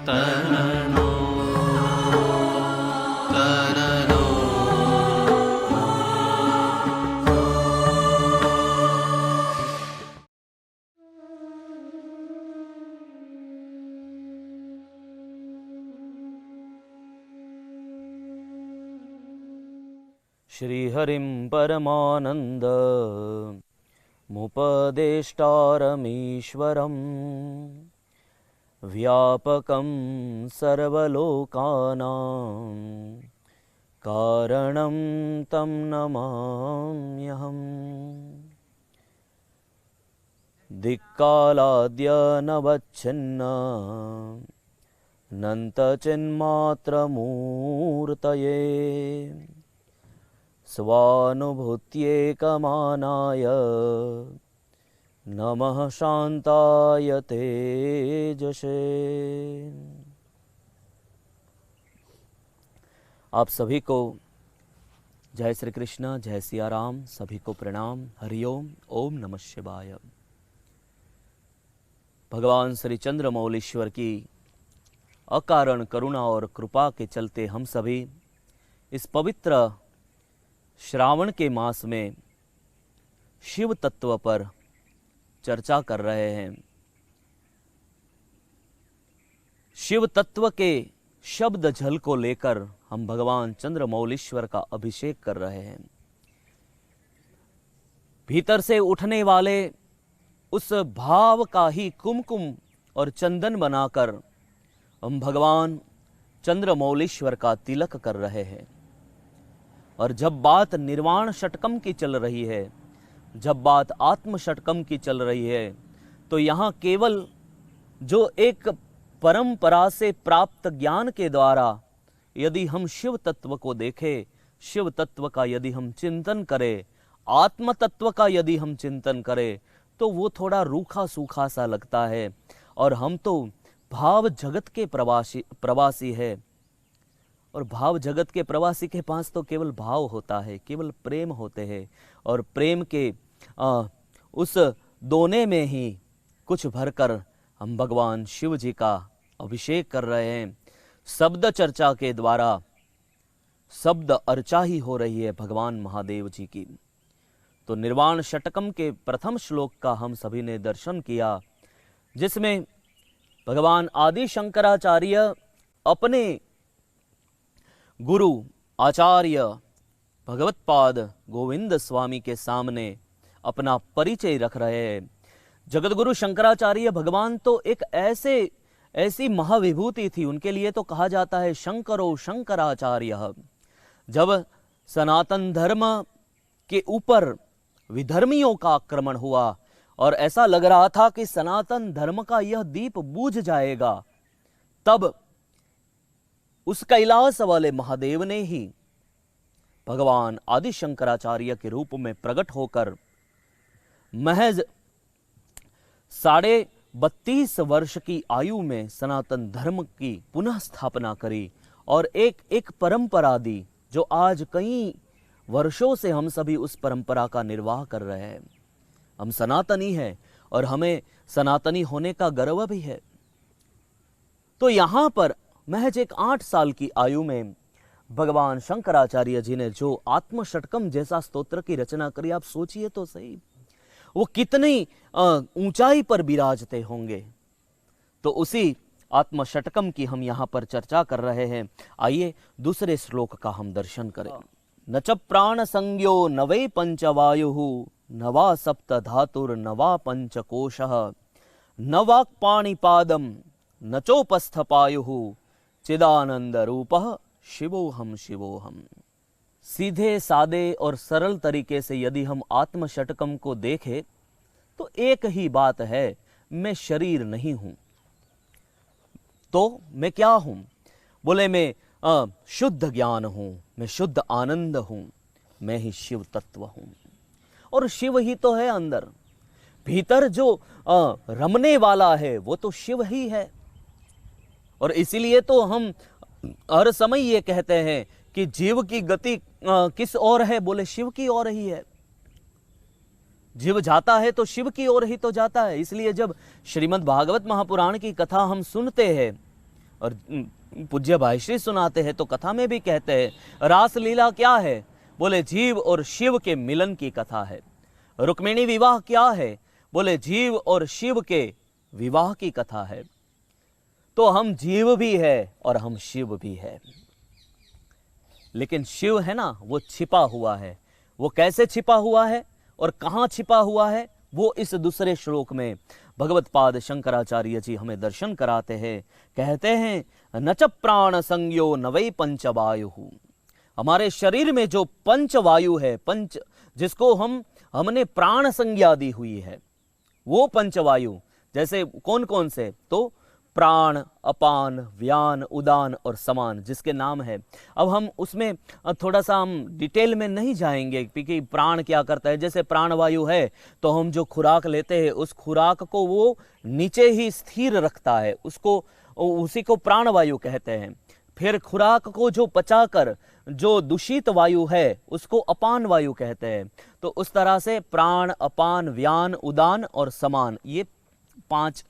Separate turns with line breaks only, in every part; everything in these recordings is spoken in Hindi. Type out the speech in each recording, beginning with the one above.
तननो तननो
श्रीहरिं परमानंद मुपदेष्टारमीश्वरं व्यापकं सर्वलोकानां कारणं तं नमाम्यहम्। दिक्कालाद्यनवच्छिन्न नन्तचिन्मात्रमूर्तये स्वानुभूत्येकमानाय नमः शांताय तेजसे। आप सभी को जय श्री कृष्ण, जय सिया राम। सभी को प्रणाम, हरिओम, ओम नमः शिवाय। भगवान श्री चंद्रमौलीश्वर की अकारण करुणा और कृपा के चलते हम सभी इस पवित्र श्रावण के मास में शिव तत्व पर चर्चा कर रहे हैं। शिव तत्व के शब्द झल को लेकर हम भगवान चंद्रमौलीश्वर का अभिषेक कर रहे हैं। भीतर से उठने वाले उस भाव का ही कुमकुम और चंदन बनाकर हम भगवान चंद्रमौलीश्वर का तिलक कर रहे हैं। और जब बात निर्वाण षटकम की चल रही है, जब बात आत्म षटकम की चल रही है, तो यहाँ केवल जो एक परंपरा से प्राप्त ज्ञान के द्वारा यदि हम शिव तत्व को देखें, शिव तत्व का यदि हम चिंतन करें, आत्म तत्व का यदि हम चिंतन करें, तो वो थोड़ा रूखा सूखा सा लगता है। और हम तो भाव जगत के प्रवासी है, और भाव जगत के प्रवासी के पास तो केवल भाव होता है, केवल प्रेम होते हैं। और प्रेम के उस दोने में ही कुछ भरकर हम भगवान शिव जी का अभिषेक कर रहे हैं। शब्द चर्चा के द्वारा शब्द अर्चा ही हो रही है भगवान महादेव जी की। तो निर्वाण षटकम के प्रथम श्लोक का हम सभी ने दर्शन किया, जिसमें भगवान आदि शंकराचार्य अपने गुरु आचार्य भगवत्पाद गोविंद स्वामी के सामने अपना परिचय रख रहे हैं। जगतगुरु शंकराचार्य भगवान तो एक ऐसी महाविभूति थी, उनके लिए तो कहा जाता है शंकरो शंकराचार्य। जब सनातन धर्म के ऊपर विधर्मियों का आक्रमण हुआ और ऐसा लग रहा था कि सनातन धर्म का यह दीप बुझ जाएगा, तब उस कैलाश वाले महादेव ने ही भगवान आदि शंकराचार्य के रूप में प्रकट होकर महज 32.5 वर्ष की आयु में सनातन धर्म की पुनः स्थापना करी और एक परंपरा दी, जो आज कई वर्षों से हम सभी उस परंपरा का निर्वाह कर रहे हैं। हम सनातनी हैं और हमें सनातनी होने का गर्व भी है। तो यहां पर महज एक 8 साल की आयु में भगवान शंकराचार्य जी ने जो आत्म षटकम जैसा स्तोत्र की रचना करी, आप सोचिए तो सही, वो कितनी ऊंचाई पर विराजते होंगे। तो उसी आत्म षटकम की हम यहाँ पर चर्चा कर रहे हैं। आइए दूसरे श्लोक का हम दर्शन करें। न च प्राण संज्ञो न वै पंचवायु न वा सप्त धातुर न वा पंचकोशः न वाक्पाणिपादम न चोपस्थपायु चिदानंद रूपः शिवोहम शिवोहम। सीधे सादे और सरल तरीके से यदि हम आत्म षटकम को देखें तो एक ही बात है, मैं शरीर नहीं हूं। तो मैं क्या हूं? बोले मैं शुद्ध ज्ञान हूं, मैं शुद्ध आनंद हूं, मैं ही शिव तत्व हूं। और शिव ही तो है अंदर, भीतर जो रमने वाला है वो तो शिव ही है। और इसीलिए तो हम हर समय ये कहते हैं कि जीव की गति किस ओर है? बोले शिव की ओर ही है। जीव जाता है तो शिव की ओर ही तो जाता है। इसलिए जब श्रीमद् भागवत महापुराण की कथा हम सुनते हैं, और पूज्य भाईश्री सुनाते हैं तो कथा में भी कहते हैं रासलीला क्या है, बोले जीव और शिव के मिलन की कथा है। रुक्मिणी विवाह क्या है, बोले जीव और शिव के विवाह की कथा है। तो हम जीव भी है और हम शिव भी है, लेकिन शिव है ना वो छिपा हुआ है। वो कैसे छिपा हुआ है और कहाँ छिपा हुआ है, वो इस दूसरे श्लोक में भगवत पाद शंकराचार्य जी हमें दर्शन कराते हैं। कहते हैं न च प्राण संज्ञो न वै पंचवायु। हमारे शरीर में जो पंचवायु है, पंच जिसको हमने प्राण संज्ञा दी हुई है, वो पंचवायु जैसे कौन कौन से, तो प्राण, अपान, व्यान, उदान और समान जिसके नाम है। अब हम उसमें थोड़ा सा हम डिटेल में नहीं जाएंगे क्योंकि प्राण क्या करता है। जैसे प्राणवायु है तो हम जो खुराक लेते हैं उस खुराक को वो नीचे ही स्थिर रखता है, उसी को प्राणवायु कहते हैं। फिर खुराक को जो पचाकर जो दूषित वायु है उसको अपान वायु कहते हैं। तो उस तरह से प्राण, अपान, व्यान, उदान और समान, ये 5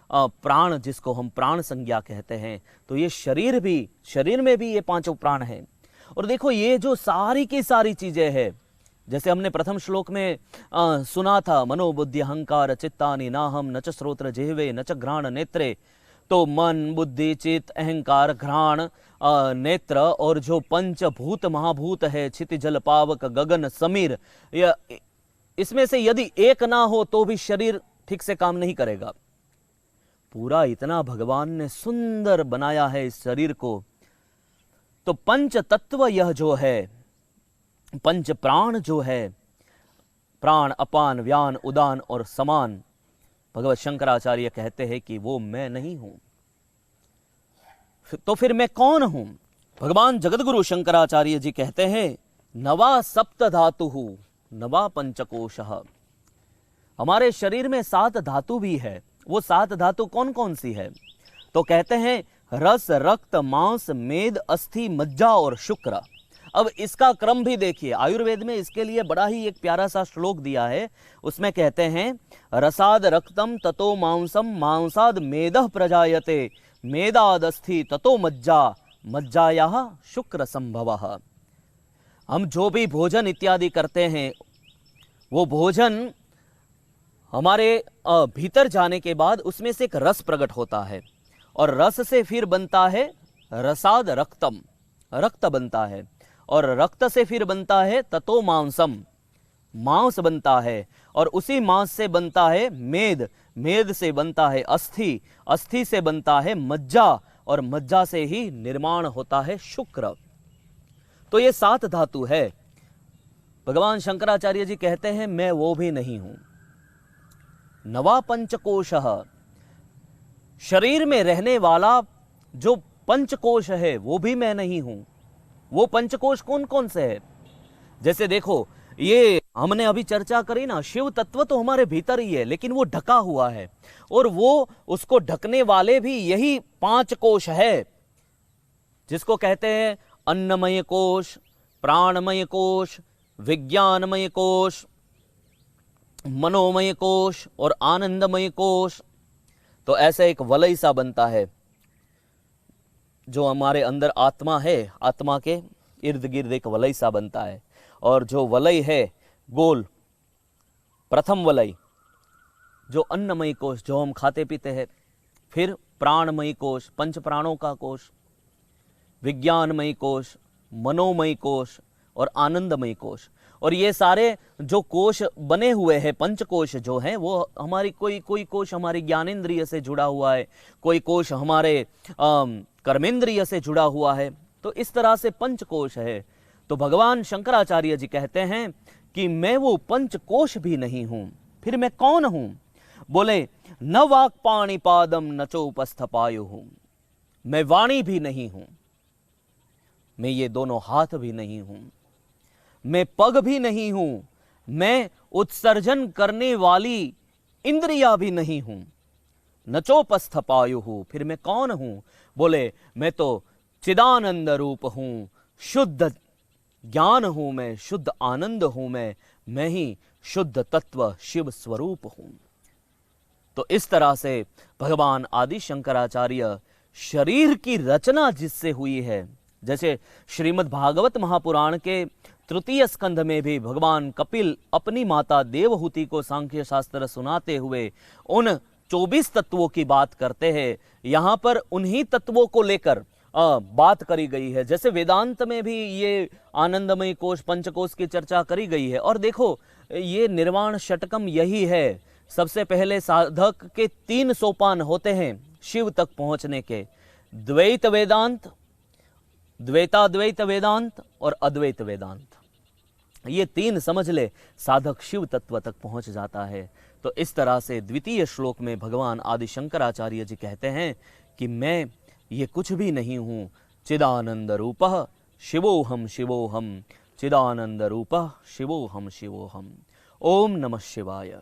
प्राण जिसको हम प्राण संज्ञा कहते हैं। तो ये शरीर में भी ये 5 प्राण हैं। और देखो ये जो सारी की सारी चीजें हैं, जैसे हमने प्रथम श्लोक में सुना था, मनोबुद्धि अहंकार चित्तानि नाहम न च श्रोत्र जिह्वे न च घ्राण नेत्रे। तो मन, बुद्धि, चित्त, अहंकार, घ्राण, नेत्र और जो पंचभूत महाभूत है, क्षिति, जल, पावक, गगन, समीर, इसमें से यदि एक ना हो तो भी शरीर ठीक से काम नहीं करेगा। पूरा इतना भगवान ने सुंदर बनाया है इस शरीर को। तो पंच तत्व यह जो है, पंच प्राण जो है, प्राण, अपान, व्यान, उदान और समान, भगवत शंकराचार्य कहते हैं कि वो मैं नहीं हूं। तो फिर मैं कौन हूं? भगवान जगतगुरु शंकराचार्य जी कहते हैं नवा सप्त धातु नवा पंचकोशः। हमारे शरीर में 7 धातु भी है। वो 7 धातु कौन कौन सी है? तो कहते हैं रस, रक्त, मांस, मेद, अस्थि, मज्जा और शुक्र। अब इसका क्रम भी देखिए, आयुर्वेद में इसके लिए बड़ा ही एक प्यारा सा श्लोक दिया है। उसमें कहते हैं रसाद रक्तम ततो मांसम, मांसाद मेदः प्रजायते, मेदाद अस्थि ततो मज्जा, मज्जायाः शुक्र संभवः। हम जो भी भोजन इत्यादि करते हैं वो भोजन हमारे भीतर जाने के बाद उसमें से एक रस प्रकट होता है और रस से फिर बनता है रसाद रक्तम, रक्त बनता है, और रक्त से फिर बनता है ततो मांसम, मांस बनता है, और उसी मांस से बनता है मेद, मेद से बनता है अस्थि, अस्थि से बनता है मज्जा, और मज्जा से ही निर्माण होता है शुक्र। तो ये 7 धातु है। भगवान शंकराचार्य जी कहते हैं मैं वो भी नहीं हूं। नवा पंचकोशः, शरीर में रहने वाला जो पंचकोश है वो भी मैं नहीं हूं। वो पंचकोश कौन कौन से है? जैसे देखो, ये हमने अभी चर्चा करी ना, शिव तत्व तो हमारे भीतर ही है लेकिन वो ढका हुआ है, और वो उसको ढकने वाले भी यही 5 कोश है जिसको कहते हैं अन्नमय कोश, प्राणमय कोश, विज्ञानमय कोश, मनोमय कोश और आनंदमय कोश। तो ऐसे एक वलय सा बनता है जो हमारे अंदर आत्मा है, आत्मा के इर्द गिर्द एक वलय सा बनता है। और जो वलय है गोल, प्रथम वलय जो अन्नमय कोश जो हम खाते पीते हैं, फिर प्राणमय कोश, 5 प्राणों का कोश, विज्ञानमय कोश, मनोमय कोश और आनंदमय कोश। और ये सारे जो कोश बने हुए हैं, पंचकोश जो हैं, वो हमारी कोई कोश हमारी ज्ञानेंद्रिय से जुड़ा हुआ है, कोई कोश हमारे कर्मेंद्रिय से जुड़ा हुआ है। तो इस तरह से पंचकोश है। तो भगवान शंकराचार्य जी कहते हैं कि मैं वो पंचकोश भी नहीं हूं। फिर मैं कौन हूं? बोले न वाक् पाणिपादम न चोपस्थ पायुः। मैं वाणी भी नहीं हूं, मैं ये दोनों हाथ भी नहीं हूं, मैं पग भी नहीं हूं, मैं उत्सर्जन करने वाली इंद्रिया भी नहीं हूं, न चोपस्थ पायुः। फिर मैं कौन हूं? बोले मैं तो चिदानंद रूप हूं, शुद्ध ज्ञान हूं मैं, शुद्ध आनंद हूं मैं ही शुद्ध तत्व शिव स्वरूप हूं। तो इस तरह से भगवान आदि शंकराचार्य शरीर की रचना जिससे हुई है। जैसे श्रीमद् भागवत महापुराण के तृतीय स्कंध में भी भगवान कपिल अपनी माता देवहूति को सांख्य शास्त्र सुनाते हुए उन 24 तत्वों की बात करते हैं। यहाँ पर उन्हीं तत्वों को लेकर बात करी गई है। जैसे वेदांत में भी ये आनंदमय कोश पंचकोश की चर्चा करी गई है। और देखो, ये निर्वाण षटकम यही है। सबसे पहले साधक के 3 सोपान होते हैं शिव तक पहुंचने के, द्वैत वेदांत, द्वैताद्वैत वेदांत और अद्वैत वेदांत। ये 3 समझ ले, साधक शिव तत्व तक पहुंच जाता है। तो इस तरह से द्वितीय श्लोक में भगवान आदि शंकराचार्य जी कहते हैं कि मैं ये कुछ भी नहीं हूं, चिदानंद रूपः शिवोहम शिवोहम, चिदानंद रूपः शिवोहम शिवोहम। ओम नमः शिवाय।